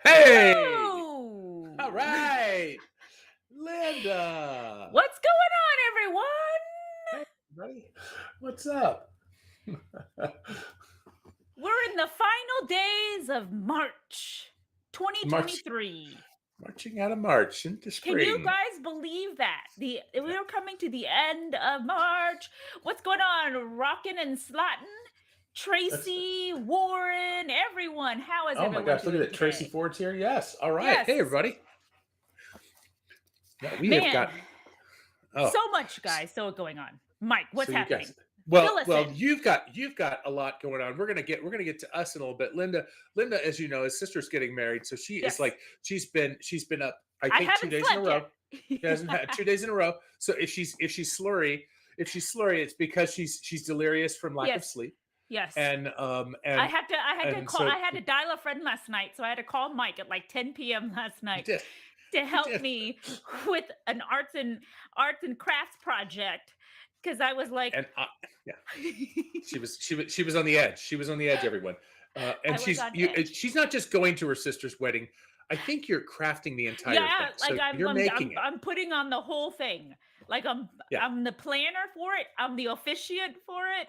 Hey! Woo! All right, Linda. What's going on, everyone? Hey, buddy. What's up? We're in the final days of March March, 2023. marching out of March into Can you spring. guys believe that? We're coming to the end of March. What's going on? Rockin' and slotting? That's, Tracy, Warren, everyone. How is oh my everyone gosh, look at doing that. Tracy today? Ford's here. Yes. All right. Hey, Yes. everybody. Yeah, we have Man, got. Oh, so much, guys. So going on. Mike, so what's you guys. happening? Fill Well, us in. you've got a lot going on. We're gonna get to us in a little bit. Linda, as you know, his sister's getting married, so she is Yes. like she's been up. I I think two haven't days in a slept row. She yet. hasn't had 2 days in a row. So if she's slurry, it's because she's delirious from lack of Yes. sleep. Yes. And I had to I had to and call so I had to dial a friend last night, so I had to call Mike at like 10 p.m. last you night did. to You help did. me with an arts and crafts project because I was like And yeah, she was on the edge. She was on the edge, everyone. And I was on edge. she's not just going to her sister's wedding. I think you're crafting the entire thing. Yeah, like So you're making it. I'm putting on the whole thing. Like Yeah. I'm the planner for it. I'm the officiant for it.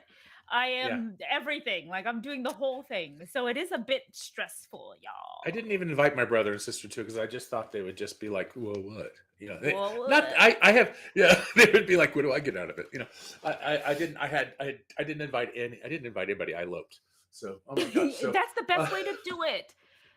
I Yeah. am everything. Like I'm doing the whole thing. So it is a bit stressful, I y'all. didn't even invite my brother and sister too because I just thought they would just be like, "Whoa, what?" Well, Not. I have. Yeah, they would be like, "What do I get out of it?" I didn't. I didn't invite any. I didn't invite anybody. I eloped. So, oh my gosh. So, That's the best uh, way to do it.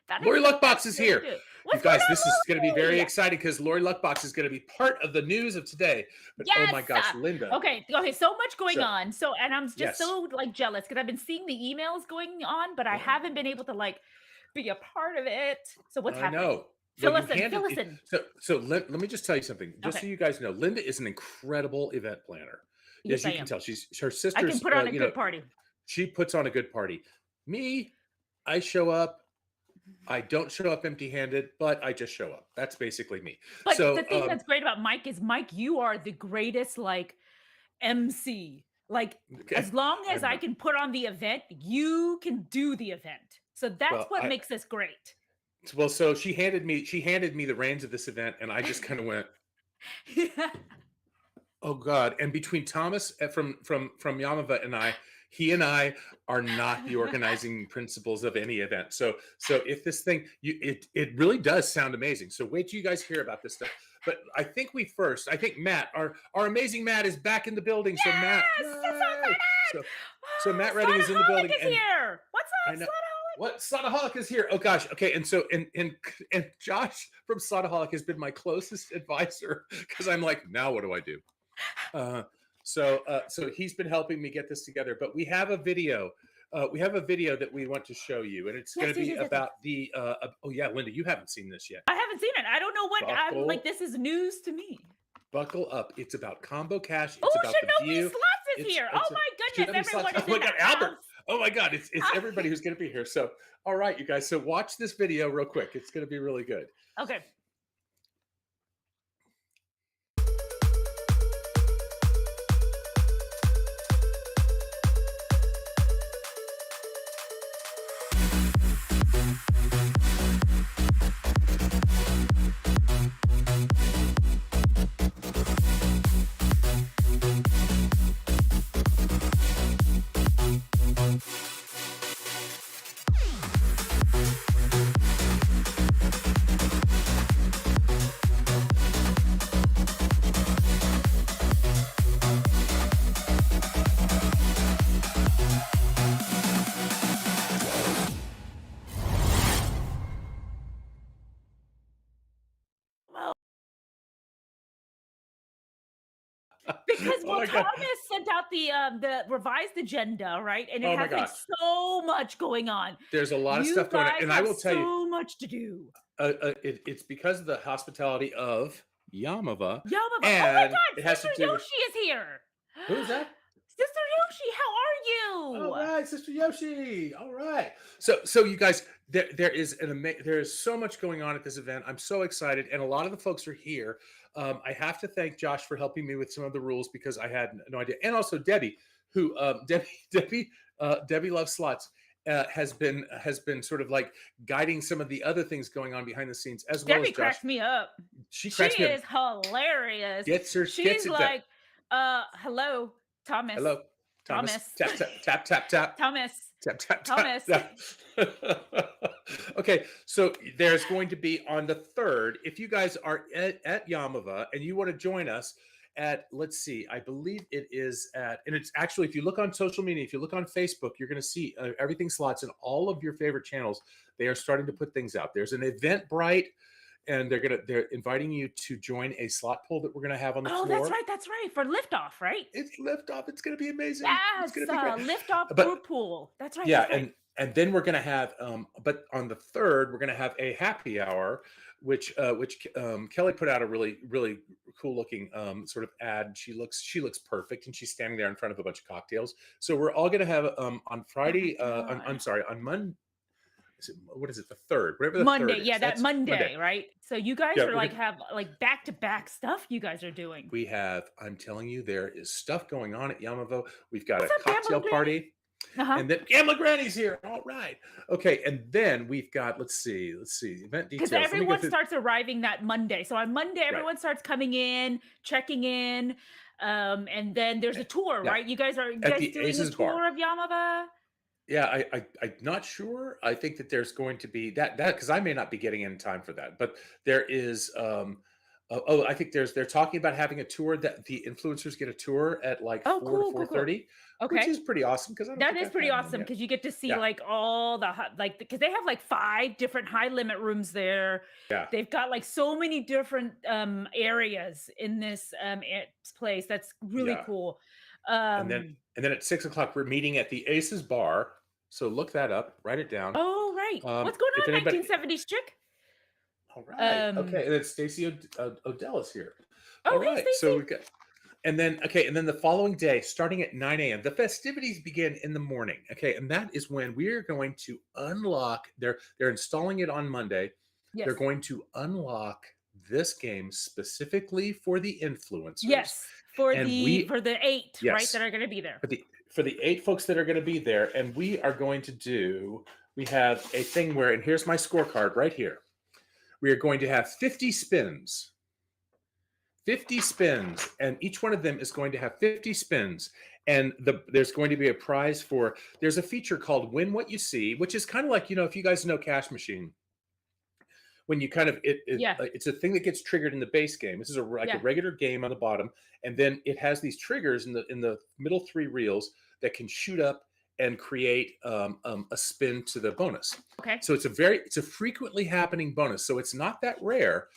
That is Lori the Luckbox best is way to here. do it. You What's guys, going this is going to be on, very Lori? exciting because Lori Luckbox is going to be part of the news of today. But oh Yes. my gosh, Linda. Okay, so much going So on. So and I'm just yes. so like jealous because I've been seeing the emails going on, but I haven't been able to like be a part of it. So what's I happening? know. Well, Fill you us in. handed Fill us it. in. So let me just tell you something. Just Okay. so you guys know, Linda is an incredible event planner. Yes, As I you can am. tell, she's her I can sister's. put on a good party. She puts on a good party. Me, I show up. I don't show up empty-handed, but I just show up. That's basically me. But the So, thing that's great about Mike is Mike, you are the greatest like MC. Like okay, as long as I'm I can put on the event, you can do the event. So that's well. what I makes this great. well. So she handed me the reins of this event, and I just kind of went, Yeah. "Oh God!" And between Thomas from Yamava and he and I are not the organizing principles of any event. So if this thing, it really does sound amazing. So wait till you guys hear about this stuff. But I think Matt, our amazing Matt, is back in the building. So Matt, Yes! I'm so yay! excited! So Oh, Matt Redding is in the building, Slotaholic is and here! What's I up, know Slotaholic? what Slotaholic is here. Oh gosh, okay. And so and Josh from Slotaholic has been my closest advisor because I'm like, now what do I do? Uh, so he's been helping me get this together. But we have a video. We have a video that we want to show you, and it's going Yes, to yes, be yes, yes, yes. about the. Oh yeah, Linda, you haven't seen this yet. I haven't seen it. I don't know what I'm like. Buckle, This is news to me. buckle up. It's about Combo Cash. It's Oh, about the Shinobi View. Slots is It's here. Oh it's a my goodness, Tsunami Slots. everyone Oh is my in the God, Albert. house. Oh my God, it's everybody who's going to be here. So all right, you guys. So watch this video real quick. It's going to be really good. Okay. Well, because Oh my God. Thomas sent out the revised agenda, right? And it Oh my has like gosh. so much going on. There's a lot of You stuff going on, guys and I have will tell you, so much to do. it's because of the hospitality of Yamava, Yamava. Oh my and God, it has Sister to do with Yoshi is here. who is that? Sister Yoshi, how All are you? right, Sister Yoshi. All right. So you guys, there is so much going on at this event. I'm so excited, and a lot of the folks are here. I have to thank Josh for helping me with some of the rules because I had no idea, and also Debbie, who Debbie loves slots, has been sort of like guiding some of the other things going on behind the scenes, as well as Debbie Josh. cracks me up. She She cracks me up. is hilarious. Gets She's it done. like, hello, Thomas. Hello, Thomas. Thomas. Tap tap tap tap tap. Thomas. Tap tap tap Thomas. tap. Okay, so there's going to be on the third. If you guys are at Yamava and you want to join us at, let's see, I believe it is at, and it's actually, if you look on social media, if you look on Facebook, you're going to see Everything Slots and all of your favorite channels. They are starting to put things out. There's an Eventbrite, and they're inviting you to join a slot pool that we're going to have on the Oh, floor. that's right. For liftoff, right? It's liftoff. It's going to be amazing. It's going Yes, to be great. liftoff But group pool. That's right. yeah, That's right. and then we're gonna have but on the third we're gonna have a happy hour, which Kelly put out a really cool looking sort of ad. She looks perfect, and she's standing there in front of a bunch of cocktails. So we're all gonna have on Oh my Friday, I'm god. sorry, on Monday. What is it, the third, whatever the Monday, third yeah, is, that that's Monday. Monday, right? So you guys Yeah, are like have like back to back stuff you guys are doing. we have, I'm telling you, there is stuff going on at Yamavo. We've got a What's up, cocktail gambling granny? party. Uh-huh. And then Gambling Granny's here. All right. Okay. And then we've got, let's see, event Because details. Let me go everyone through. starts arriving that Monday. So on Monday, Right. everyone starts coming in, checking in. And then there's a tour, Yeah. right? You At guys the doing a Aces Bar. tour of Yamava? Yeah. I'm not sure. I think that there's going to be that because I may not be getting in time for that, but there is, I think they're talking about having a tour, that the influencers get a tour at like Oh, 4 to cool, cool, cool. 4:30, which Okay. is pretty awesome because I don't That think is I've pretty had one awesome yet. because you get to see Yeah. like all the like because they have like 5 different high limit rooms there. Yeah. They've got like so many different areas in this place. That's really Yeah. cool. And then Um and then at 6 o'clock we're meeting at the Aces Bar. So look that up, write it down. oh right. What's going If on, anybody, 1970s chick? all right, Um okay, and then Stacey Odell is here. oh All hey right, so Stacy. we got, and then okay, and then the following day, starting at 9 a.m., the festivities begin in the morning. Okay, and that is when we are going to unlock. They're installing it on Monday. They're Yes. going to unlock this game specifically for the influencers, Yes. and we, For the 8, right, that yes, are going to be there. for the 8 folks that are going to be there, and we are going to do. We have a thing where, and here's my scorecard right here. We are going to have 50 spins. 50 spins, and each one of them is going to have 50 spins. And there's going to be a prize for, there's a feature called Win What You See, which is kind of like, if you guys know Cash Machine, when you kind of, Yeah. it's a thing that gets triggered in the base game. This is like a Yeah. regular game on the bottom, and then it has these triggers in the middle 3 reels that can shoot up and create a spin to the bonus. Okay. So it's a frequently happening bonus. So it's not that rare,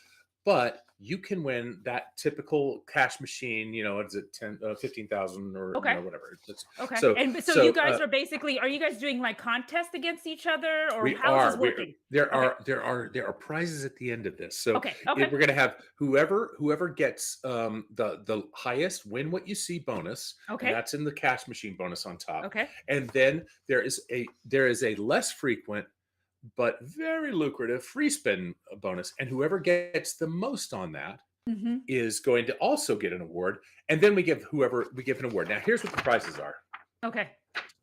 but you can win that typical cash machine. It's at 10, 15,000, or Okay. whatever. Okay. So And so you so guys are basically are you guys doing like contests against each other or we how is this are. working? There Okay. are prizes at the end of this. So Okay. Okay. we're going to have whoever gets the highest Win What You See bonus, and Okay. that's in the cash machine bonus on top. Okay. And then there is a less frequent but very lucrative free spin bonus, and whoever gets the most on that Mhm. is going to also get an award. And then we give an award. Now here's what the prizes are. Okay.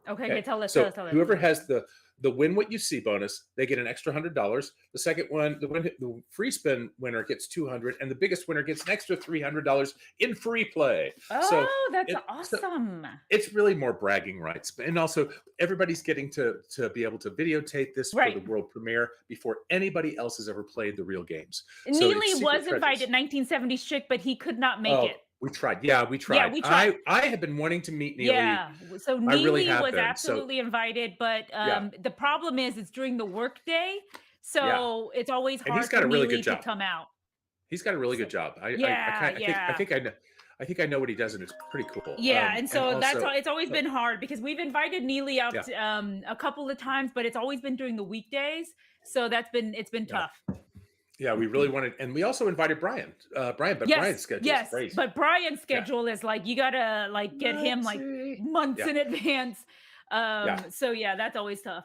Okay. Okay. Okay, Tell us. Tell so us. Tell us. whoever has the Win What You See bonus, they get an extra $100. The second one, the free spin winner gets 200, and the biggest winner gets an extra $300 in free play. So Oh, that's it so awesome. it's really more bragging rights, and also everybody's getting to be able to videotape this for Right. the world premiere before anybody else has ever played the real games. So it's Neely secret was treasures. invited 1970s chick, but he could not make Oh, it. we tried. Yeah, we Yeah, tried. we tried. I have been wanting to meet Neely. Yeah. So I really Neely have was been. So absolutely invited, but yeah, the problem is it's during the workday. yeah, So it's always and he's hard for got a really Neely good to job. come out. He's got a really So good job. yeah, I yeah. think I know. I think I know what he does, and it's pretty cool. Yeah, and And so also, it's always uh, been hard because we've invited Neely yeah, out a couple of times, but it's always been during the weekdays. So it's been yeah, tough. yeah. We really wanted, and we also invited Brian. But Brian's Yes, schedule is yes, crazy. but Brian's Yeah, schedule is like you gotta like get him like Nutty. months Yeah, in advance. yeah. So yeah, that's always tough.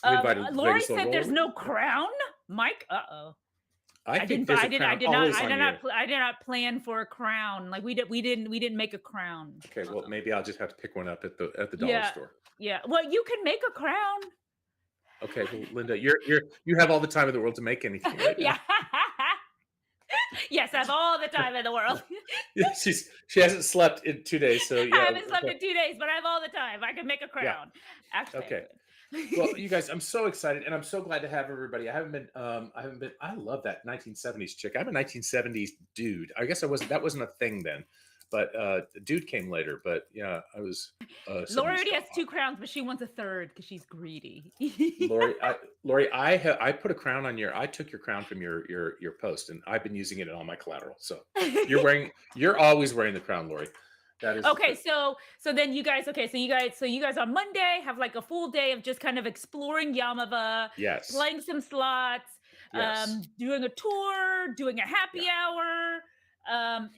We invited Lori Vegas said there's Roller. no crown. Mike, uh-oh. I I think didn't. there's I a did. crown always on you. I did not plan for a crown. Like we didn't make a crown. Okay, well, maybe I'll just have to pick one up at the dollar Yeah, store. yeah. Well, you can make a crown. Okay, well, Linda, you have all the time in the world to make anything right now. Yeah. Yes, I have all the time in the world. Yeah, she hasn't slept in 2 days, so I yeah. haven't slept in 2 days, but I have all the time. I can make a Yeah. crown. Actually, I Okay. Well, could. you guys, I'm so excited, and I'm so glad to have everybody. I haven't been. I love that 1970s chick. I'm a 1970s dude. I guess I wasn't. That wasn't a thing then, but dude came later. But yeah, I was a Lori 70s already has drama. 2 crowns, but she wants a third because she's greedy. Lori, I put a crown on your. I took your crown from your post, and I've been using it in all my collateral. So you're always wearing the crown, Lori. That is the Okay, truth. so then you guys, so you guys on Monday have like a full day of just kind of exploring Yamava, Yes, playing some slots, yes, doing a tour, doing a yeah. happy hour.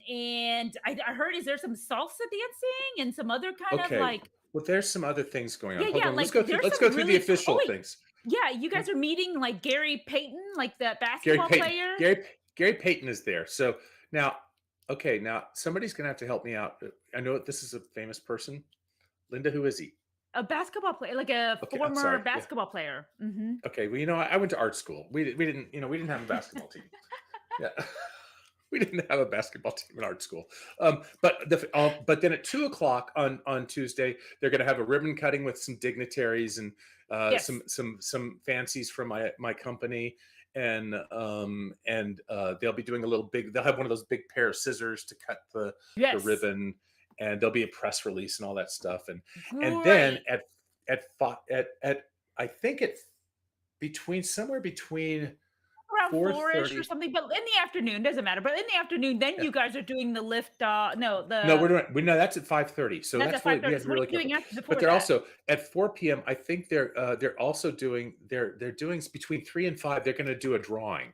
And I heard, is there some salsa dancing and some other kind of Okay. like, Well, there's some other things going on. yeah, Hold yeah, on. like there's Let's go some through the really cool. Oh official wait, things. yeah, you guys are meeting like Gary Payton, like the Gary basketball Payton. player. Gary Payton is there. So now, okay, now somebody's gonna have to help me out. I know this is a famous person. Linda, who is he? A basketball player, like a Okay, I'm former sorry. Yeah. basketball player. Hmm. Okay. Well, I went to art school. We didn't have a basketball team. Yeah. We didn't have a basketball team in art school. But then at 2 o'clock on Tuesday, they're going to have a ribbon cutting with some dignitaries and Yes. some fancies from my company, and they'll be doing a little big. They'll have one of those big pair of scissors to cut the Yes. ribbon, and there'll be a press release and all that stuff. And then Great. at I think it's somewhere between Around four 4-ish or thirty. something, but in the afternoon, doesn't matter. But in the afternoon, then you guys are doing the lift, no, No, the we know that's at 5:30. So that's at that's really we 5:30. have to So be what are really you doing careful. after But before they're that? also at 4 p.m. I think they're also doing they're doing between 3 and 5. They're going to do a drawing.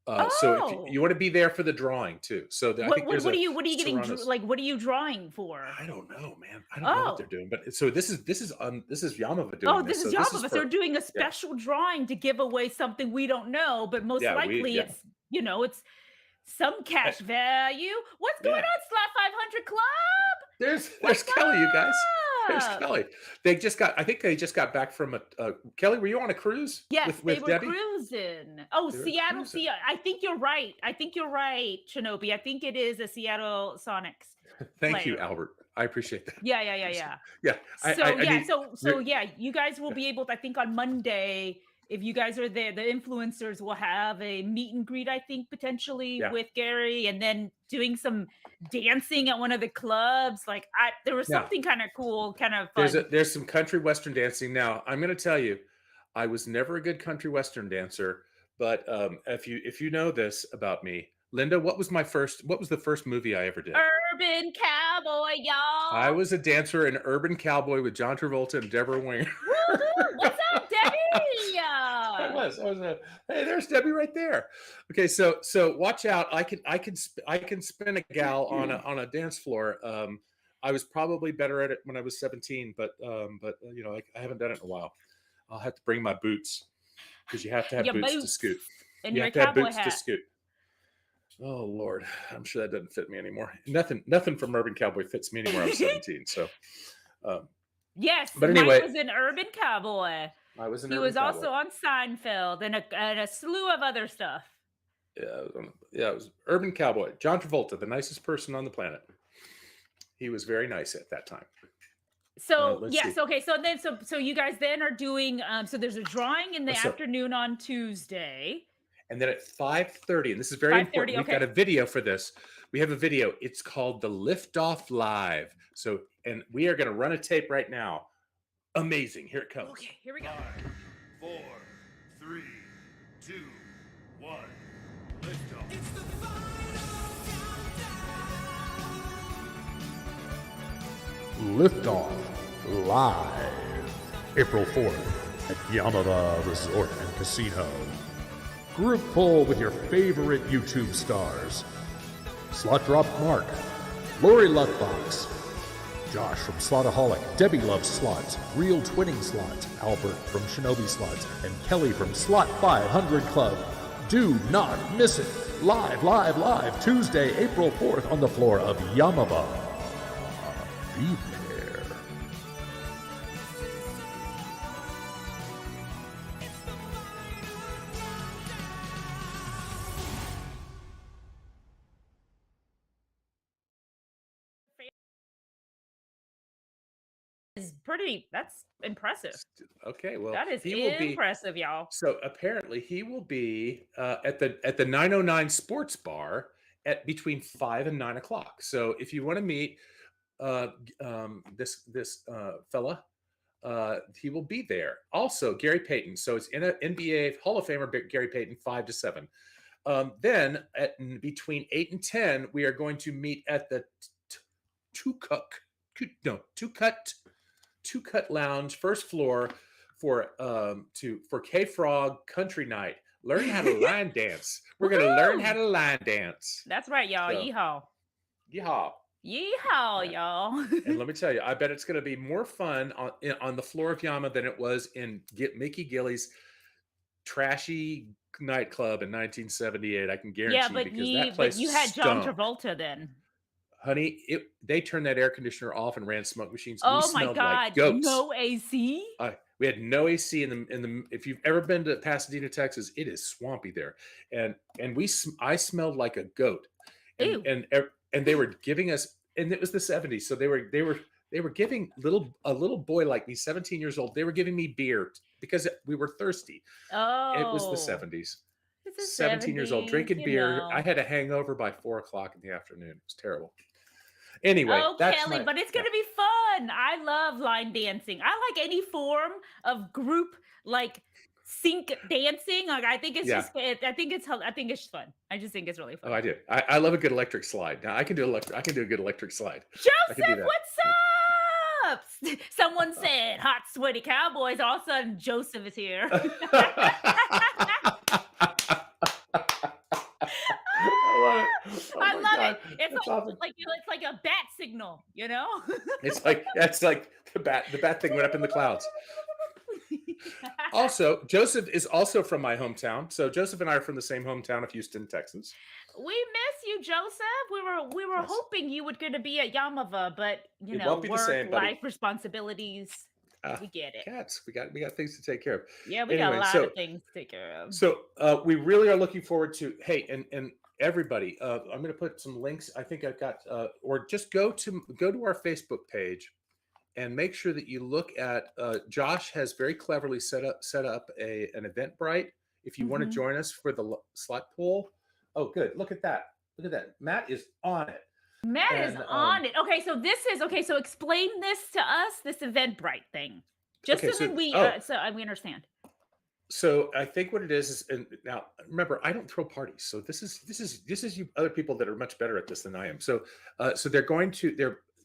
So if Oh. you want to be there for the drawing too. So I think there's a What are you getting Serrano's. like, what are you drawing for? I don't know, man. I don't know what they're Oh. doing. But so this is Yamava Oh, doing this this. is So job this is of us. They're for doing a yeah special drawing to give away something we don't know, but most yeah we likely yeah it's, it's some Uh, cash value. What's going yeah. on, Slot 500 Club? There's What's Kelly, you guys. There's up? Kelly. I think they just got back from a Kelly. Were you on a cruise Yes, they with were Debbie? cruising. Oh, They were Seattle, cruising. Sea. I think you're right. I think you're right, Shinobi. I think it is a Seattle Sonics Thank you, player. Albert. I appreciate that. Yeah, yeah, yeah, yeah. Yeah, So I yeah, need. so yeah, you guys will be able to, I think on Monday, if you guys are there, the influencers will have a meet and greet, I think, potentially Yeah. with Gary, and then doing some dancing at one of the clubs. Like there was Now something kind of cool, kind of fun. there's some country western dancing. Now I'm going to tell you, I was never a good country western dancer, but if you know this about me, Linda, what was the first movie I ever did? Urban cowboy, I y'all. was a dancer in Urban Cowboy with John Travolta and Deborah Winger. Woohoo! What's up, Debbie? I was hey, there's Debbie right there. Okay, so watch out. I can spin a gal on a dance floor. I was probably better at it when I was 17, but I haven't done it in a while. I'll have to bring my boots because you have to have Your boots to boots scoot. and You your have to have cowboy boots to hat. scoot. Oh Lord, I'm sure that doesn't fit me anymore. Nothing from Urban Cowboy fits me anymore. I was 17, so. Um, Yes, but Mike anyway, was an urban cowboy. I was an He Urban was Cowboy. also on Seinfeld and a slew of other stuff. Yeah, it was Urban Cowboy. John Travolta, the nicest person on the planet. He was very nice at that time. So Let's yes, see. okay. So you guys then are doing so there's a drawing in the So, afternoon on Tuesday. and then at 5:30, and this is very 5:30. important. We've got Okay. a video for this. We have a video. It's called the Liftoff Live. So, and we are going to run a tape right now. Amazing. Here it comes. Okay, here we go. 5, 4, 3, 2, 1. Lift off. It's the Liftoff live April 4th at Yamava Resort and Casino. Group poll with your favorite YouTube stars. Slot Drop Mark, Lori Luckbox, Josh from Slotaholic, Debbie Loves Slots, Real Twinning Slots, Albert from Shinobi Slots, and Kelly from Slot 500 Club. Do not miss it. Live, Tuesday, April 4th on the floor of Yamava. Be there. That's impressive. Okay, well, That is he will be. impressive, y'all. So apparently, he will be at the 909 Sports Bar at between 5 and 9 o'clock. So if you want to meet this fella, he will be there. Also, Gary Payton. So it's in a NBA Hall of Famer Gary Payton, 5 to 7. Then at between 8 and 10, we are going to meet at the Two Cut Lounge, first floor for K-Frog Country Night. Learn how to line dance. We're gonna learn how to line dance. That's right, y'all. So, Yeehaw. yeehaw. Yeehaw, Yeah. y'all. And let me tell you, I bet it's going to be more fun on the floor of Yama than it was in Mickey Gilly's trashy nightclub in 1978. I can guarantee Yeah, you, but because that place you had John stunk. Travolta then. Honey, they turned that air conditioner off and ran smoke machines. We Oh my smelled God. like goats. No AC? We had no AC in the. If you've ever been to Pasadena, Texas, it is swampy there, and I smelled like a goat, Ew. and they were giving us, and it was the 70s, so they were giving a little boy like me, 17 years old, they were giving me beer because we were thirsty. Oh. It was the 70s. It's the 17 years old 70s, drinking you beer. know. I had a hangover by 4 o'clock in the afternoon. It was terrible. Anyway, Oh, that's Kelly, but it's gonna be fun. I love line dancing. I like any form of group like sync dancing. Like I think it's Yeah. just I think it's fun. I just think it's really fun. Oh, I do. I love a good electric slide. Now I can do a good electric slide. I can do Joseph, that. what's up? Someone said hot sweaty cowboys. All of a sudden Joseph is here. I love it. Oh I my love God. it. It's That's like, awesome. it's like a bat signal, you know? It's like the bat thing went up in the clouds. Also, Joseph is also from my hometown. So Joseph and I are from the same hometown of Houston, Texas. We miss you, Joseph. We were Yes. hoping you would gonna be at Yamava, but you It know, won't be the work, same, buddy. life responsibilities. Ah, We get it. Cats. We got things to take care of. Yeah, we got a Anyway, lot so of things to take care of. so we really are looking forward to. Hey, and everybody, I'm going to put some links. I think I've got, or just go to our Facebook page and make sure that you look at. Josh has very cleverly set up an Eventbrite. If you want to Mhm. join us for the slot pool. Oh, good. Look at that. Look at that. Matt is on it. Matt is And, on it. Okay, so explain this to us, this Eventbrite thing. Just Okay, so so- that we oh. we understand. So I think what it is, and now remember, I don't throw parties. So this is you other people that are much better at this than I am. So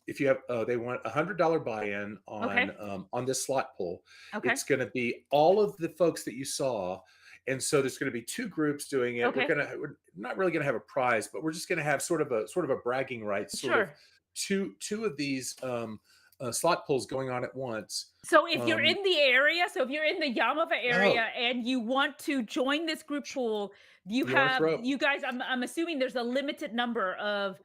if you have they want $100 buy-in on this slot pool. Okay. It's going to be all of the folks that you saw, and so there's going to be two groups doing it. Okay. We're not really going to have a prize, but we're just going to have sort of a bragging rights. Sort of two of these slot pools going on at once. So if you're in the area, so if you're in the Yamava area and you want to join this group pool, you guys, I'm assuming there's a limited number of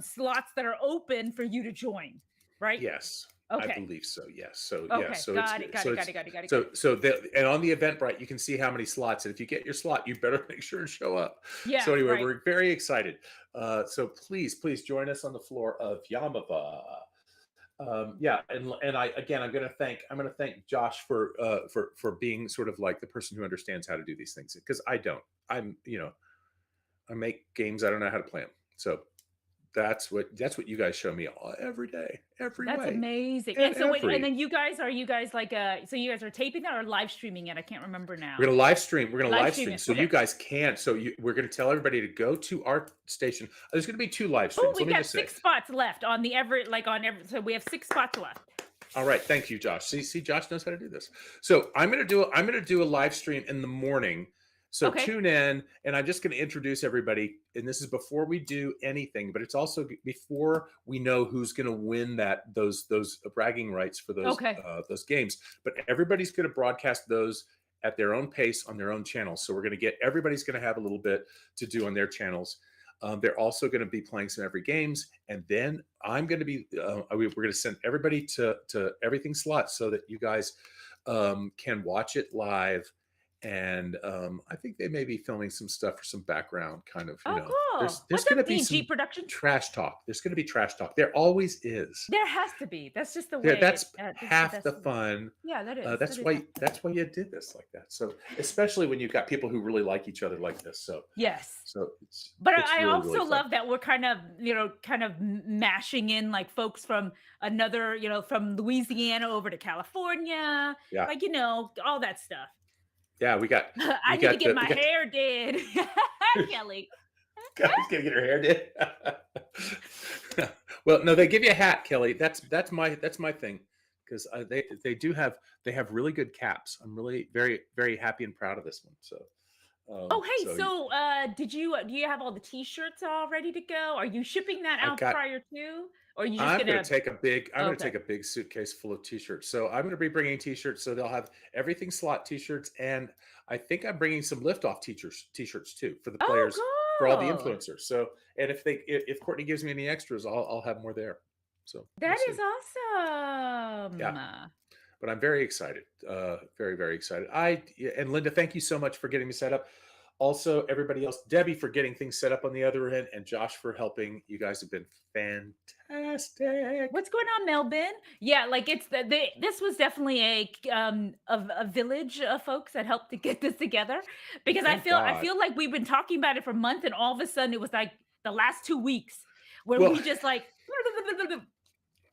slots that are open for you to join, right? Yes. Okay. I believe so. Yes. So Okay. yeah. So Got it. and on the Eventbrite, you can see how many slots. And if you get your slot, you better make sure and show up. Yeah. So anyway, right. we're very excited. So please join us on the floor of Yamava. Yeah, and I'm going to thank Josh for being sort of like the person who understands how to do these things, because I don't. I make games, I don't know how to play them. So that's what you guys show me every day, every That's way. amazing. And And so and then you guys are like so you guys are taping that or live streaming it? I can't remember now. We're gonna live stream. We're gonna Live live stream stream, it. so Okay. you guys can. We're gonna tell everybody to go to our station. There's gonna be 2 live Oh, streams. we've Let me got just say. 6 spots left on the so we have 6 spots left. All right, thank you, Josh. See, Josh knows how to do this. So I'm gonna do a live stream in the morning. So Okay. tune in, and I'm just going to introduce everybody. And this is before we do anything, but it's also before we know who's going to win those bragging rights for those Okay. Those games. But everybody's going to broadcast those at their own pace on their own channels. So everybody's going to have a little bit to do on their channels. They're also going to be playing some every games, and then I'm going to be we're going to send everybody to Everything Slots so that you guys can watch it live. And I think they may be filming some stuff for some background kind of, Oh, cool. there's What's going to up, be DG some Productions? trash talk. There's going to be trash talk. There always is. There has to be. That's just the There, way that's it's the half the best way. fun. Yeah, that is. That's That is why half the fun. that's why you did this like that. So especially when you've got people who really like each other like this. Yes. So But it's I really, also really fun. love that we're kind of, mashing in like folks from another, from Louisiana over to California, Yeah. like, all that stuff. Yeah, I need to get my hair did. Kelly. Kelly's gonna get her hair did. Well, no, they give you a hat, Kelly. That's my thing, because they have really good caps. I'm really very, very happy and proud of this one. So Oh, hey, so do you have all the t-shirts all ready to go? Are you shipping that out prior to, or are you just I'm gonna? going to take Okay. take a big suitcase full of t-shirts. So I'm going to be bringing t-shirts. So they'll have Everything Slot t-shirts, and I think I'm bringing some lift-off t-shirts too for the players, for all the Oh, cool. influencers. So, and if Courtney gives me any extras, I'll have more there. So That we'll is see. awesome. Yeah. But I'm very excited. Very, very excited. And Linda, thank you so much for getting me set up. Also, everybody else, Debbie for getting things set up on the other end, and Josh for helping. You guys have been fantastic. What's going on, Melbourne? Yeah, like this was definitely a village of folks that helped to get this together, because I Thank feel God. like we've been talking about it for months, and all of a sudden it was like the last 2 weeks where Well, we just like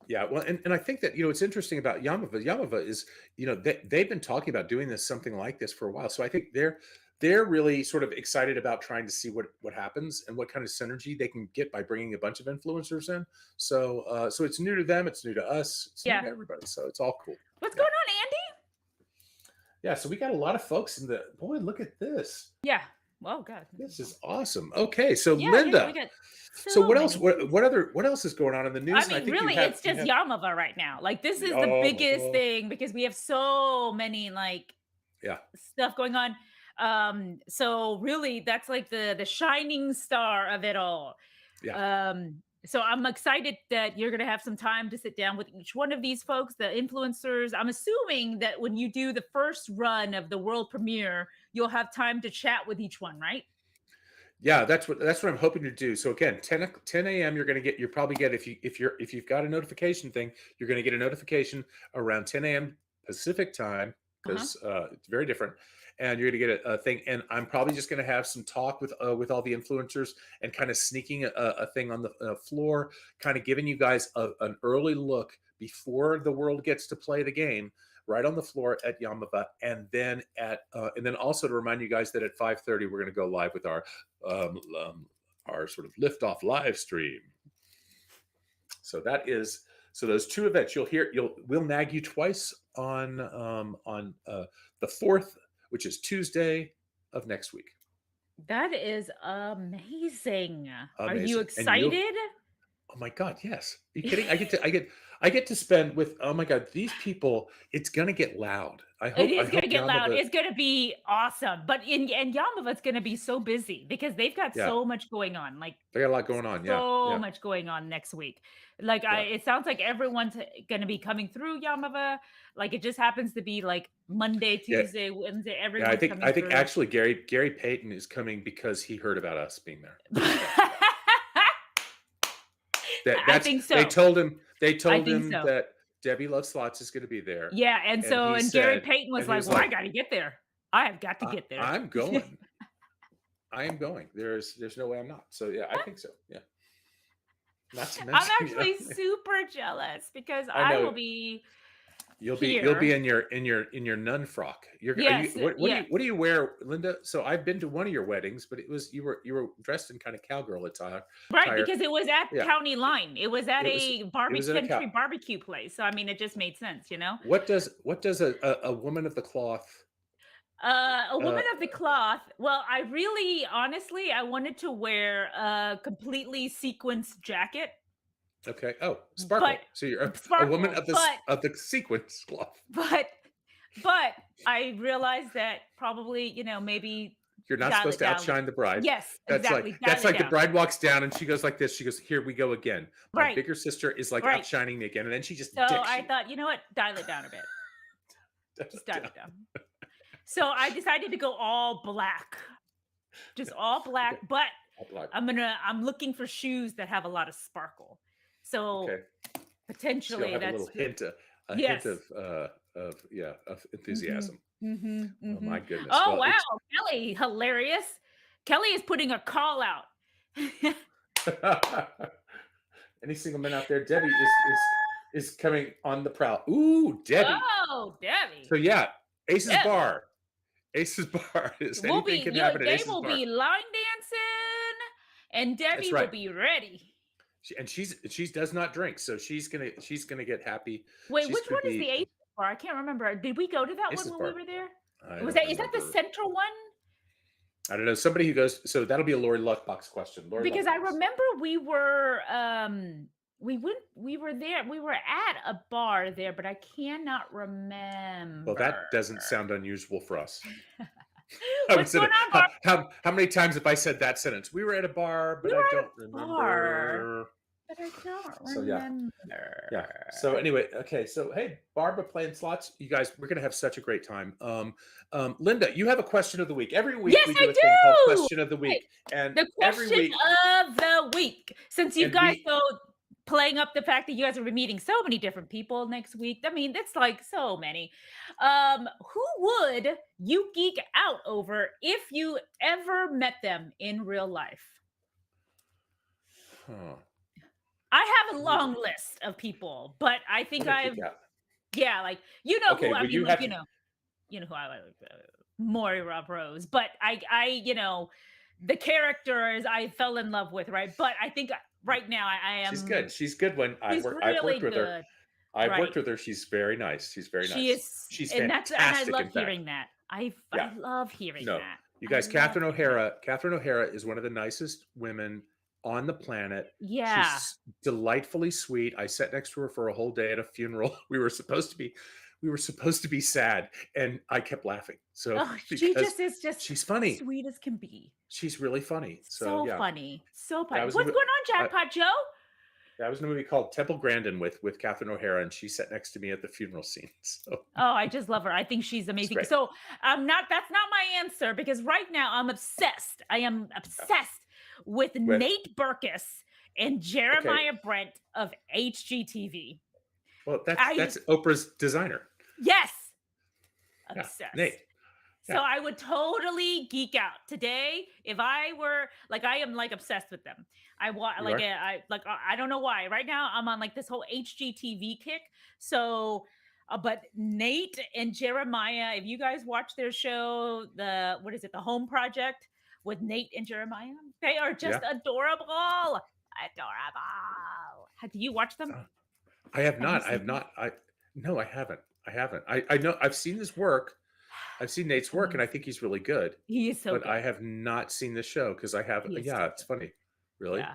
yeah, well, and I think that it's interesting about Yamava. Yamava is they've been talking about doing something like this for a while. So I think they're really sort of excited about trying to see what happens and what kind of synergy they can get by bringing a bunch of influencers in. So so it's new to them, it's new to us, it's new to everybody. So it's all cool. What's going on, Andy? Yeah, so we got a lot of folks in the boy. Look at this. Yeah. Oh God. This is awesome. Okay, so Yeah, Linda. we got So what else? many What else is going on in the news? I And mean, really, it's just Yamava right now. Like, this is the biggest thing because we have so many stuff going on. So really, that's like the shining star of it all. Yeah. So I'm excited that you're gonna have some time to sit down with each one of these folks, the influencers. I'm assuming that when you do the first run of the world premiere, you'll have time to chat with each one, right? Yeah, that's what I'm hoping to do. So again, 10 a.m. You'll probably get if you've got a notification thing, you're going to get a notification around 10 a.m. Pacific time, because it's very different, and you're going to get a thing. And I'm probably just going to have some talk with all the influencers, and kind of sneaking a thing on the floor, kind of giving you guys an early look before the world gets to play the game, right on the floor at Yamava, and then also to remind you guys that at 5:30 we're going to go live with our sort of liftoff live stream. So those two events we'll nag you twice on the 4th, which is Tuesday of next week. That is amazing. Are you Amazing. excited? Oh my God, yes. Are you kidding? I get to spend with, oh my God, these people. It's gonna get loud. It is going to get loud. Yamava, It's going to be awesome. But in Yamava, it's going to be so busy because they've got so much going on. Like, they got a lot going on. So much going on next week. Like, it sounds like everyone's going to be coming through Yamava. Like, it just happens to be like Monday, Tuesday, Wednesday. Everyone's coming through. I think actually Gary Payton is coming because he heard about us being there. I think so. They told him that Debbie Loves Slots is going to be there. Yeah, and Gary Payton was like, "Well, I got to get there. I have got to get there. I'm going. I am going. There's no way I'm not. So yeah, I think so. Yeah. I'm actually super jealous because I will be. You'll be in your nun frock. What do you wear, Linda? So I've been to one of your weddings, but you were dressed in kind of cowgirl attire. Right, because it was at County Line. It was at a country barbecue place. So I mean, it just made sense, What does a woman of the cloth? A woman of the cloth. Well, I really, honestly, I wanted to wear a completely sequenced jacket. Okay. Oh, sparkle. So you're a woman of the sequence cloth. But I realized that probably, maybe You're not dial supposed it to down. outshine the bride. Yes, That's like exactly. that's Dial it like the down. bride walks down and she goes like this. She goes, "Here we go again. My Right, bigger sister is like right. outshining me again," and then she just So dicks I you. thought, you know what? Dial it down a bit. Just dial it down. So I decided to go all black. Just all Okay. black, but All black. I'm looking for shoes that have a lot of sparkle. So Okay. So you'll potentially have a little that's hint, a hint yes. of Mhm. enthusiasm. Mhm. Oh my Mhm. goodness. Oh Well, it's wow, Kelly, hilarious. Kelly is putting a call out. any single men out there. Debbie is coming on the prowl. Ooh, Debbie. Oh, So Debbie. yeah, Ace's Debbie. Bar. Ace's Bar is anything can happen at They Ace's will Bar. be line dancing and That's Debbie will right. be ready. She does not drink, so she's gonna get happy. Wait, She's which gonna one is the be Ace bar? I can't remember. Did we go to that one Ace's when we Bar. were there? I don't Is that the remember. central one? I don't know. Somebody who goes. So that'll be a Lori Luckbox question. Lori Because I Luckbox. remember we were there. We were at a bar there, but I cannot Well, remember. that doesn't sound unusual for us. I would What's say going on, bar? how many times have I said that sentence? We were at a bar, We but were I at a don't bar, remember. but I don't So yeah, yeah. remember. So anyway, okay. So hey, Barbara playing slots. You guys, we're gonna have such a great time. Linda, you have a question of the week. Every week Yes, we do I a thing called do. question of the Right. week, and The every question week, of the week. Since you and guys we so playing up the fact that you guys are meeting so many different people next week. I mean, that's like so many. Who would you geek out over if you ever met them in real life? huh, I have a who would long list of people, but I I'm think gonna kick I've out. yeah, like you know Okay, who I well mean, you like have to. you know who I Moira Rose, but the characters I fell in love with, right? But I think right now I She's am good. She's good when she's I've really worked with her. good, I've right? worked with her. She's very nice. She's very She nice. is, She's and I fantastic, love in fact. hearing that. Yeah. I love hearing No, that. you I guys, love hearing that. Catherine O'Hara is one of the nicest women on the planet. Yeah. She's delightfully sweet. I sat next to her for a whole day at a funeral. We were supposed to be sad, and I kept laughing. So Oh, she because just is just she's funny. sweet as can be. She's really funny. So So yeah, funny. So that funny. was What's a, going on, uh, Jackpot Joe? that was in a movie called Temple Grandin with Catherine O'Hara, and she sat next to me at the funeral scene. So Oh, I just love her. I think she's it's amazing. great. So that's not my answer because right now I'm obsessed. I am Yeah. obsessed with With Nate Burkus and okay, Jeremiah Brent of HGTV. well I that's Oprah's designer. yes, Yeah, obsessed. Nate. So Yeah, I would totally geek out today if I were like I am like obsessed with them. I want you are. I don't know why. Right now I'm on like this whole HGTV kick. So but Nate and Jeremiah, if you guys watch their show, the what is it, the Home Project with Nate and Jeremiah, they are just Yeah. adorable. Do you watch them? Uh, I have Have you not. I seen have them? not. I No, I haven't. I haven't. I know I've seen his work. I've seen It's Nate's work, and I amazing. think he's really good. He is so But I good. have not seen the show because I have. He is Yeah, so it's good. funny. Really? Yeah.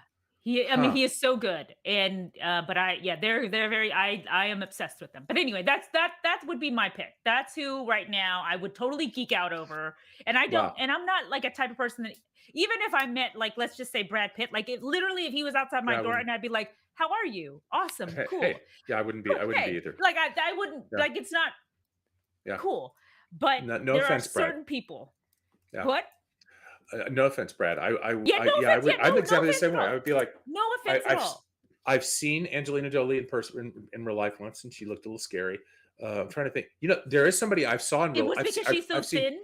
I mean, Huh? he is so good. And but they're very I am obsessed with them. But anyway, that would be my pick. That's who right now I would totally geek out over. And Wow. I'm not like a type of person that even if I met like let's just say Brad Pitt, like literally if he was outside my Yeah, I door wouldn't. and I'd be like, "How are you? Awesome. Hey, Cool. hey. Yeah, I wouldn't be. Cool. I wouldn't be Hey." either. Like I wouldn't Yeah. like it's not Yeah. cool. But No, no there are offense, Brad. certain people. Yeah. What? No offense, Brad. Yeah, no Yeah, I offense. would. Yeah, I'm no exactly the offense same at way. I all. would be like, No I, offense at I've all. I've seen Angelina Jolie in person in real life once, and she looked a little scary. I'm trying to think. There is somebody I've saw in It real. was because she's so I've seen. thin.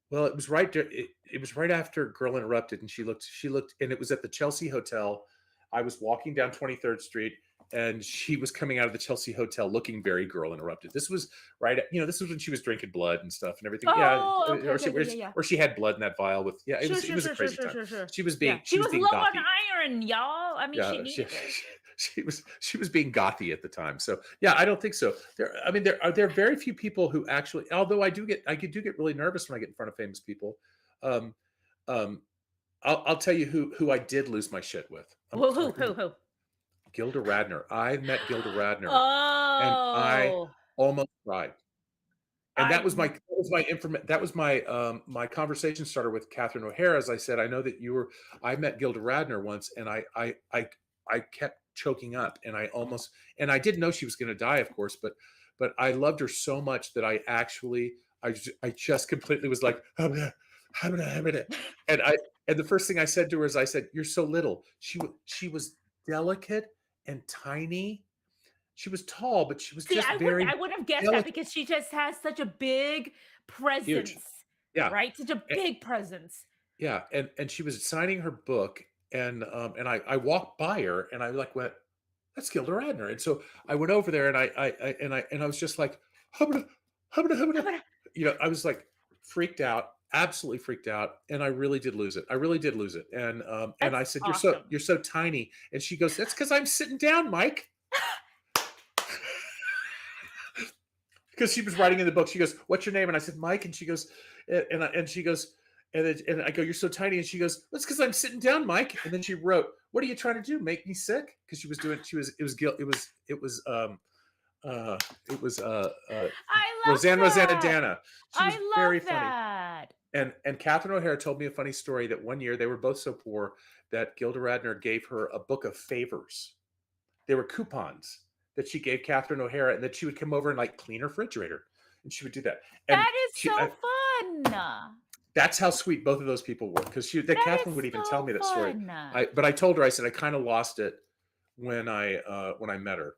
Well, it was right. It was right after Girl Interrupted, and she looked, and it was at the Chelsea Hotel. I was walking down 23rd Street, and she was coming out of the Chelsea Hotel looking very Girl Interrupted. This was this was when she was drinking blood and stuff and everything. Yeah, Oh, okay, okay, yeah, yeah, yeah. or she had blood in that vial with. Yeah, Sure, it sure, was a sure, sure, crazy sure, time. sure, sure. She was Yeah, being she was being low on gothy. iron, y'all. I mean, she Yeah, needed it. she was being gothy at the time. So yeah, I don't think so. There are very few people who actually. Although I do get really nervous when I get in front of famous people. Um, um, I'll tell you who I did lose my shit with. Who? Gilda Radner. I met Gilda Radner, and I Oh, almost cried. And I my conversation starter with Catherine O'Hara. As I said, I know that I met Gilda Radner once, and I kept choking up, and I didn't know she was going to die, of course, but I loved her so much that I just completely was like, "Habra, habra, habra." and I and the first thing I said to her is, I said, "You're so little." She was delicate and tiny. She was tall, but she was see, just very I wouldn't have guessed that delicate, because she just has such a big huge. presence, Yeah. right? Such a big presence. Yeah, and she was signing her book, and I walked by her, and I like went, "That's Gilda Radner." And so I went over there, and I was just like, "Hubba, hubba, How hubba." about I was like freaked out, absolutely freaked out, and I really did lose it. I really did lose it. And that's I said, awesome. you're so tiny." And she goes, "That's because I'm sitting down, Mike." Because she was writing in the book. She goes, "What's your name?" And I said, "Mike." And she goes, and she goes, and I go, "You're so tiny." And she goes, "That's because I'm sitting down, Mike." And then she wrote, "What are you trying to do? Make me sick?" Because it was guilt. It was I love Rosanna that. Dana. She was I very love funny. that. And Catherine O'Hara told me a funny story that one year they were both so poor that Gilda Radner gave her a book of favors. They were coupons that she gave Catherine O'Hara, and that she would come over and like clean her refrigerator, and she would do that. And That is so fun. that's how sweet both of those people were. Because that That Catherine is would even tell so me that story. fun. But I told her, I said, I kind of lost it when I met her,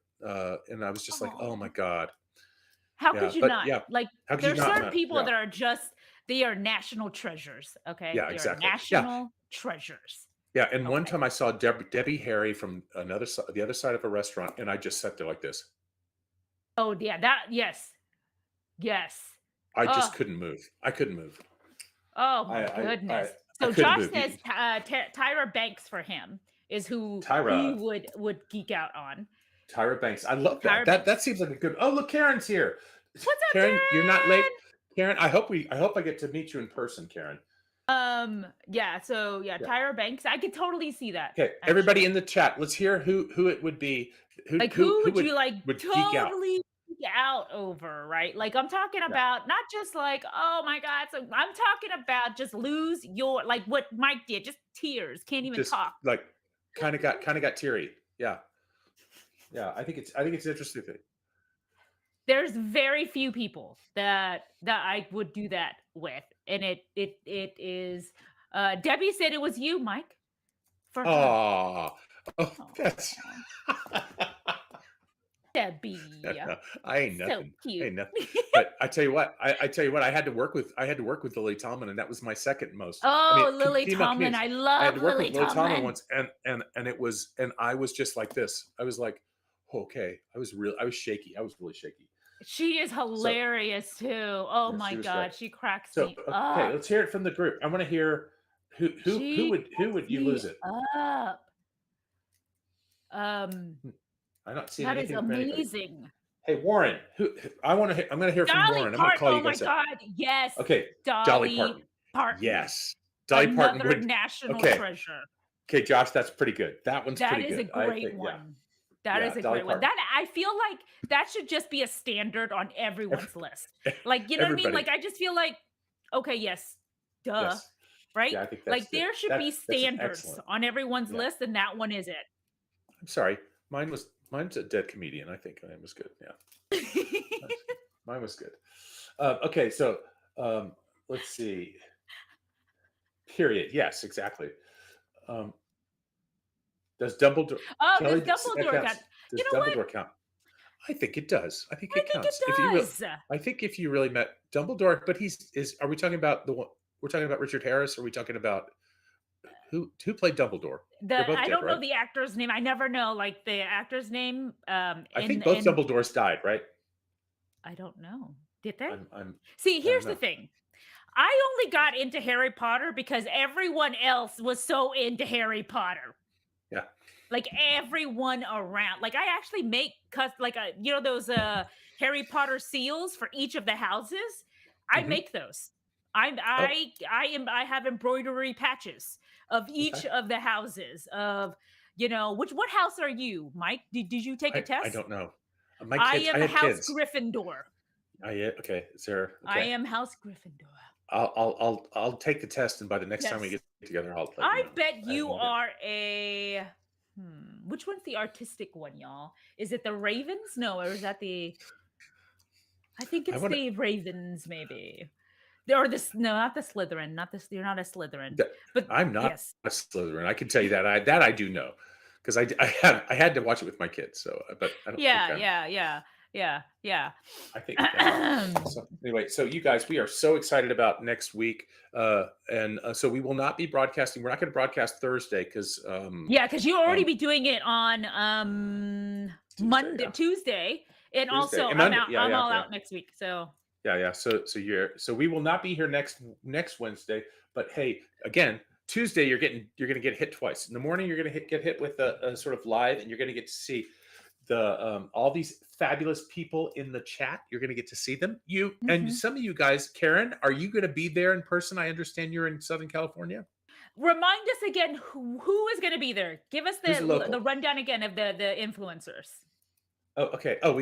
and I was just like, "Oh my Oh, god." how Yeah, could you but not? yeah, Like, how could you there's not certain know? people Yeah, that are just they are national treasures. Okay, yeah, they are exactly. Yeah, national treasures. yeah. And one Okay. time I saw Debbie Harry from the other side of a restaurant, and I just sat there like this. Oh yeah, that yes, yes. I just Oh, couldn't move. I couldn't move. oh I my I I, goodness. I So couldn't Josh move. says Tyra Banks for him is who he Tyra, would geek out on. Tyra Banks. I love that. Tyra That Banks. seems like a good. Oh, look, Karen's here. What's up, Karen, you're not late. Karen? Karen, I hope I get to meet you in person, Karen. Yeah, so yeah, Yeah. Tyra Banks. I could totally see that Okay, everybody actually. in the chat, let's hear who it would be. Who Like who who who would you like would geek out? totally geek out over, right? Like I'm talking Yeah, about not just like, oh my God. So I'm talking about just lose your like what Mike did, just tears, can't even just talk. like kind of got teary. Yeah, yeah. I think it's interesting thing. There's very few people that I would do that with. And it is Debbie said it was you, Mike, for her. Oh, oh, that's. Oh, Debbie. I ain't So nothing. I cute. ain't nothing. But I tell you what, I tell you what, I had to work with Lily Tomlin, and that was my second most. I mean, Oh, Lily female Tomlin. comedians. I I had love to work with Lily Lily Tomlin Tomlin. once, and I was just like this. I was like, okay. I was shaky. I was really shaky. She is So hilarious too. Oh yeah, my she was great. God, she cracks So me okay, up. let's hear it from the group. I want to hear She who cracks would you me lose it? up. Um, I'm not seeing that is anything from anybody. amazing. Hey Warren, I'm going to hear from Dolly Warren. I'm going to Parton. call you Oh my guys up. God. Yes, Okay, Dolly Dolly Parton. Parton. Yes. Dolly Parton Another would. national Okay. treasure. Okay, Josh, that's pretty good. That one's That pretty is a good. I great think, yeah. one. That Yeah, is a Dolly great one. Parton. That I feel like that should just be a standard on everyone's list. Like, you know what I mean? Everybody. Like, I just feel like, okay, yes, duh, Yes. right? Yeah, I think that's Like, good. there should be That's an standards excellent. on everyone's Yeah. list, and that one is it. I'm sorry. Mine's a dead comedian. I think mine was good. Yeah. Mine was good. Okay, so let's see. Period. Yes, exactly. Does Dumbledore? Oh, Kelly, does Dumbledore got? does You know what? Dumbledore count? I think it does. I think I it think it counts. If you does. I think if you really met Dumbledore, but are we talking about the one? We're talking about Richard Harris. Or are we talking about who played Dumbledore? They're both I dead, don't know right? the actor's name. I never know like the actor's name. I think both Dumbledores died, right? I don't know. Did they? I'm See, I don't here's the know. thing. I only got into Harry Potter because everyone else was so into Harry Potter. Yeah. Like everyone around. Like I actually make like you know those Harry Potter seals for each of the houses. I Mhm. make those. Oh, I have embroidery patches of each okay. of the houses of what house are you, Mike? Did you take a test? I don't know. I I am had House kids. Gryffindor. Okay. Is there? I Okay. am House Gryffindor. I'll take the test, and by the next time we Yes. get together, I'll let you I know. bet I have you no idea. are a which one's the artistic one, y'all? Is it the Ravens? No, or is that the I think I it's want the Ravens, maybe. Or this no, not the Slytherin. Not this you're not a Slytherin. to. But I'm not yes. a Slytherin. I can tell you that. I do know because I had to watch it with my kids. So, but I don't think Yeah, I'm. yeah, yeah, yeah, yeah. I think. So anyway, so you guys, we are so excited about next week, and so we will not be broadcasting. We're not going to broadcast Thursday because Yeah, because you already um, be doing it on Tuesday, Monday, yeah, Tuesday, and Tuesday also and Monday, yeah, I'm yeah, all yeah. out next week. So Yeah. So we will not be here next Wednesday. But hey, again, Tuesday you're gonna get hit twice. In the morning, you're gonna get hit with a sort of live, and you're gonna get to see the all these fabulous people in the chat. You're gonna get to see them. You and mhm. some of you guys, Karen, are you gonna be there in person? I understand you're in Southern California. Remind us again who is going to be there. Give us Who's a the local? rundown again of the influencers. Oh, okay. Oh,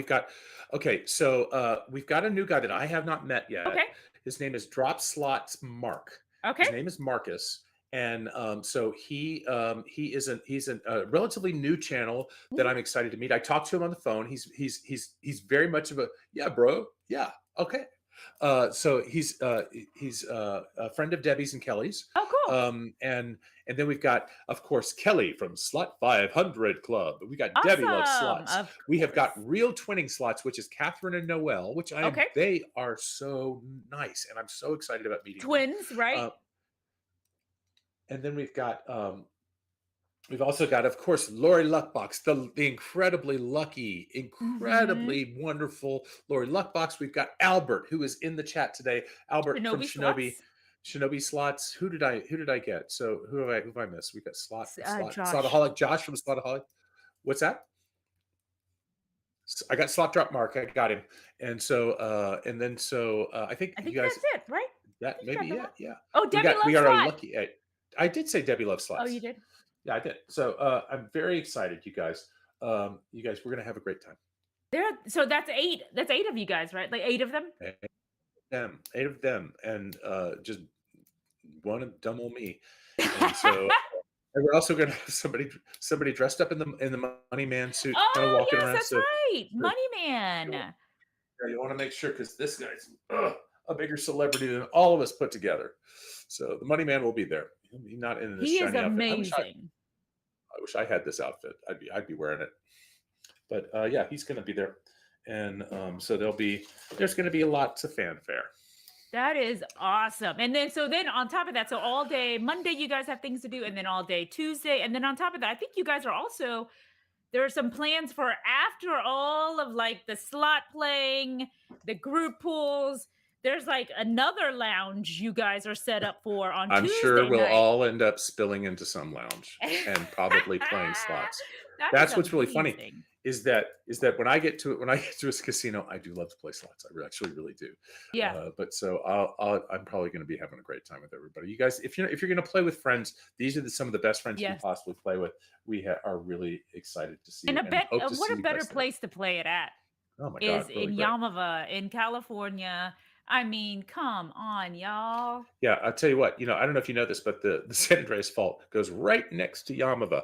okay. So we've got a new guy that I have not met Okay. yet. His name is Drop Slots Mark. Okay. His name is Marcus, and so he's a relatively new channel that Mhm. I'm excited to meet. I talked to him on the phone. He's very much of a yeah, bro. Yeah, okay. So he's a friend of Debbie's and Kelly's, Oh, cool. um, and and then we've got, of course, Kelly from Slot 500 Club. We got Debbie Loves Awesome. Slots. Of We have got course. Real Twinning Slots, which is Catherine and Noel, which Okay. they are so nice, and I'm so excited about meeting them. Twins, right? Uh, and then we've also got, of course, Lori Luckbox, the incredibly lucky, Mhm. incredibly wonderful Lori Luckbox. We've got Albert, who is in the chat today. Albert from Shinobi slots. Shinobi Slots. Who did I get? So who have I missed? We got Josh. Slotaholic, Josh from Slotaholic. What's that? I got Slot Drop Mark. I got him. I think I you think guys, that's it, right? I that think you maybe, got them yeah, all. yeah. Oh, Debbie We loves got our slot. lucky. I did say Debbie loves Oh, you slots. did. Yeah, I did. So I'm very excited, you guys. We're gonna have a great time. So that's eight. That's eight of you guys, right? Like eight of them. Eight of them, and just one of dumb old me. And so, and we're also gonna have somebody dressed up in the Money Man suit, kind of Oh walking yes, around. that's So, right. so Money Man. you want to make sure because this guy's a bigger celebrity than all of us put together. So the Money Man will be there. He's not in this He is shiny outfit. amazing. I wish I had this outfit. I'd be wearing it. But yeah, he's going to be there, and so there's going to be lots of fanfare. That is awesome. And then on top of that, so all day Monday you guys have things to do, and then all day Tuesday, and then on top of that, I think you guys are also there are some plans for after all of like the slot playing, the group pools. There's like another lounge you guys are set up for on I'm sure Tuesday we'll night. all end up spilling into some lounge and probably playing slots. That is That's what's really funny amazing. is that when I get to a casino, I do love to play slots. I actually really do. Yeah. But so I'm probably going to be having a great time with everybody. You guys, if you're going to play with friends, these are some of the best friends you can Yes. possibly play with. We are really excited to see And you and hope to what see a you better guys there. place to play it at Oh my is God, really in great. Yamava in California. I mean, come on, y'all. Yeah, I'll tell you what, I don't know if you know this, but the San Andreas Fault goes right next to Yamava.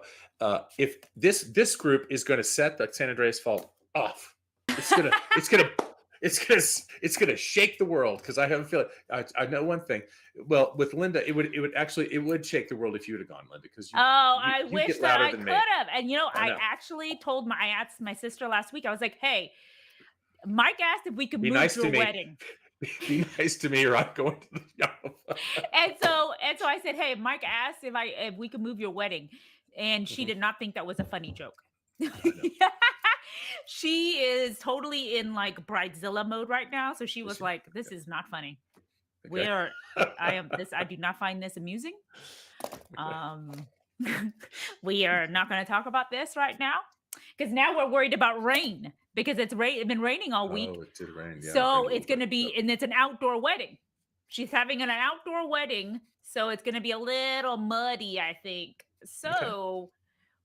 If this group is going to set the San Andreas Fault off, it's gonna it's gonna it's gonna shake the world because I have a feeling. I know one thing. Well, with Linda, it would shake the world if you would have gone, Linda, because I you wish get that louder I than could me. have. And I I know. actually I asked my sister last week. I was like, "Hey, Mike asked if we could Be move nice to to a me. wedding." Be nice to me, or I'm going to the Yamava. And so I said, "Hey, Mike asked if we could move your wedding." And she Mhm. did not think that was a funny joke. I know. She is totally in like bridezilla mode right now. So she Is was she? like, "This is not funny. Okay. I do not find this amusing. Okay. Um we are not going to talk about this right now because now we're worried about rain because it's been raining all week. Oh, it did rain. Yeah, it rained a So little it's going to bit. be, and it's an outdoor wedding. She's having an outdoor wedding, so it's going to be a little muddy, I think. Okay. So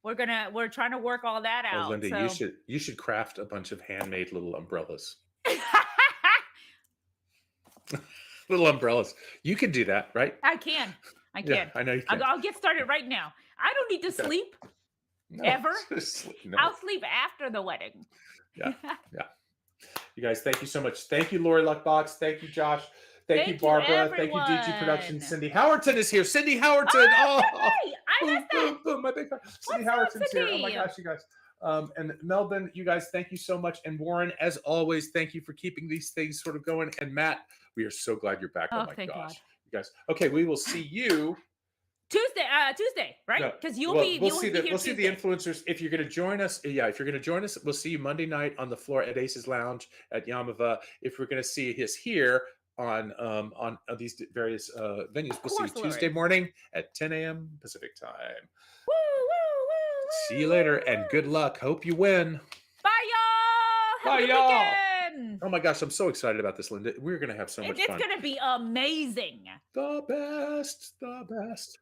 we're trying to work all that Oh, out. Linda, So you should craft a bunch of handmade little umbrellas. Little umbrellas. You can do that, right? I can. I Yeah, can. I know you can. I'll get started right now. I don't need to Okay. sleep No, ever. no. I'll sleep after the wedding. Yeah, yeah. You guys, thank you so much. Thank you, Lori Luckbox. Thank you, Josh. Thank you, Thank you, Barbara. Thank you, DG Productions. everyone. Cindy Howerton is here. Cindy Howerton. Oh, Oh, Cindy! I boom, missed that. boom, boom. My big fan. Cindy What's up, Howerton's here. Oh my Cindy? gosh, you guys. And Melvin, you guys, thank you so much. And Warren, as always, thank you for keeping these things sort of going. And Matt, we are so glad you're back. Oh, Oh, my thank gosh. God. You guys. Okay, we will see you Tuesday, right? Because we'll you'll see be the here we'll see the Tuesday. influencers. If you're going to join us, if you're going to join us, we'll see you Monday night on the floor at Aces Lounge at Yamava. If we're going to see us here on these various venues, we'll see you Tuesday morning at 10 a.m. Pacific time. Woo, woo, woo, See you woo, later, woo, and good luck. Hope you win. Bye, y'all. Have a Bye, good y'all. weekend. Oh my gosh, I'm so excited about this, Linda. We're going to have so much It's fun. going to be amazing. The best, the best.